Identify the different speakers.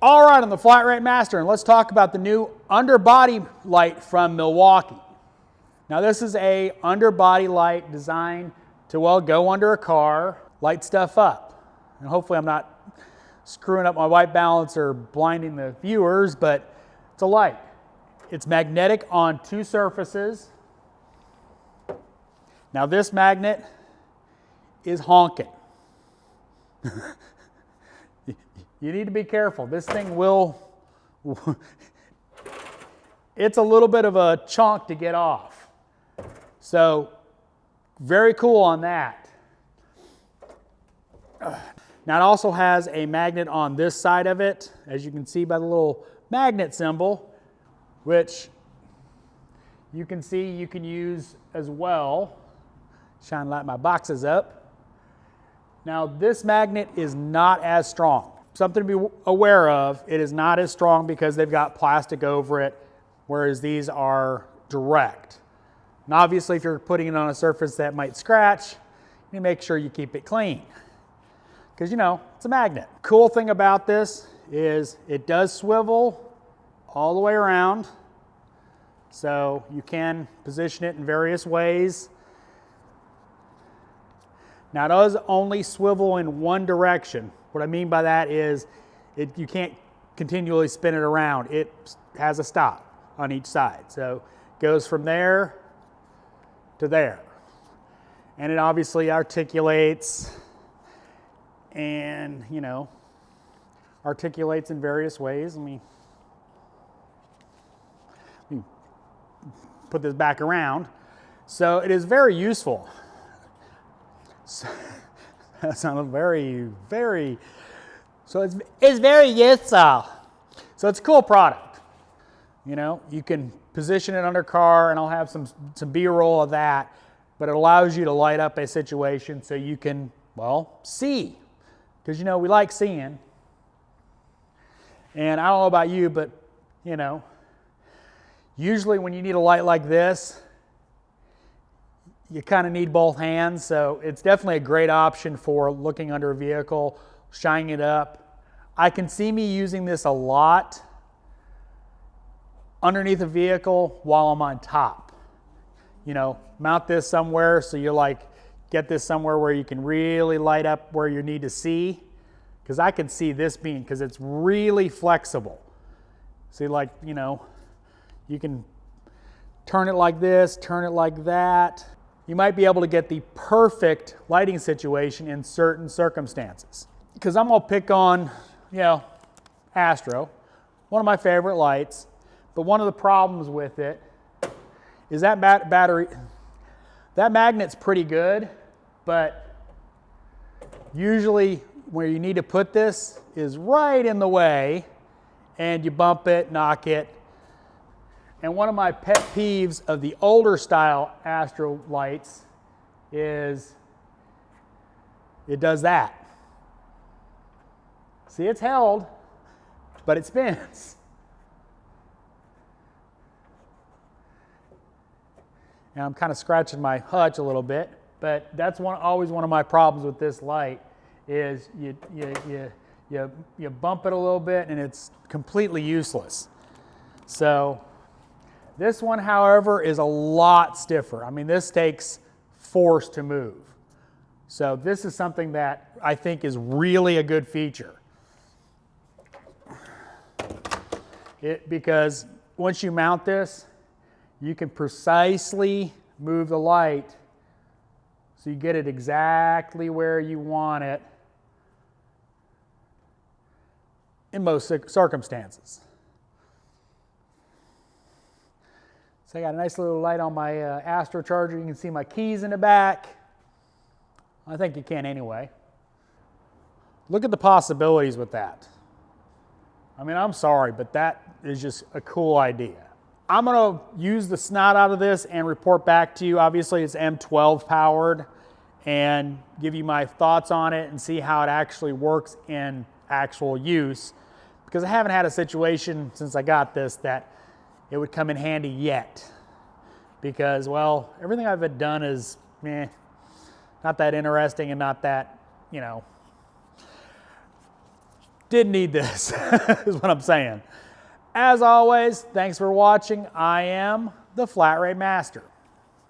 Speaker 1: All right, I'm the Flat Rate Master, and let's talk about the new underbody light from Milwaukee. Now this is a underbody light designed to, well, go under a car, light stuff up. And hopefully I'm not screwing up my white balance or blinding the viewers, but it's a light. It's magnetic on two surfaces. Now this magnet is honking. You need to be careful. This thing will, it's a little bit of a chunk to get off. So very cool on that. Now it also has a magnet on this side of it, as you can see by the little magnet symbol, which you can see you can use as well. Shine light my boxes up. Now this magnet is not as strong. Something to be aware of, it is not as strong because they've got plastic over it, whereas these are direct. And obviously if you're putting it on a surface that might scratch, you make sure you keep it clean. Because you know, it's a magnet. Cool thing about this is it does swivel all the way around. So you can position it in various ways. Now it does only swivel in one direction. What I mean by that is you can't continually spin it around. It has a stop on each side. So it goes from there to there. And it obviously articulates and, you know, articulates in various ways. Let me put this back around. So it is very useful. So, that sounded very, so it's very useful. So it's a cool product. You know, you can position it under car, and I'll have some B-roll of that, but it allows you to light up a situation so you can, well, see. Because, you know, we like seeing. And I don't know about you, but, you know, usually when you need a light like this, you kind of need both hands, so it's definitely a great option for looking under a vehicle, shining it up. I can see me using this a lot underneath a vehicle while I'm on top. You know, mount this somewhere so you like get this somewhere where you can really light up where you need to see, because I can see this beam because it's really flexible. See, like, you know, you can turn it like this, turn it like that. You might be able to get the perfect lighting situation in certain circumstances. Because I'm gonna pick on, you know, Astro, one of my favorite lights, but one of the problems with it is that battery, that magnet's pretty good, but usually where you need to put this is right in the way, and you bump it, knock it. And one of my pet peeves of the older style Astro lights is it does that. See, it's held, but it spins. And I'm kind of scratching my hutch a little bit, but that's always one of my problems with this light is you bump it a little bit and it's completely useless. So this one, however, is a lot stiffer. I mean, this takes force to move. So this is something that I think is really a good feature. Because once you mount this, you can precisely move the light so you get it exactly where you want it in most circumstances. So I got a nice little light on my Astro charger. You can see my keys in the back. I think you can anyway. Look at the possibilities with that. I mean, I'm sorry, but that is just a cool idea. I'm gonna use the snot out of this and report back to you. Obviously it's M12 powered, and give you my thoughts on it and see how it actually works in actual use. Because I haven't had a situation since I got this that it would come in handy yet, because, well, everything I've done is not that interesting and not that, you know. Didn't need this, is what I'm saying. As always, thanks for watching. I am the Flat Rate Master.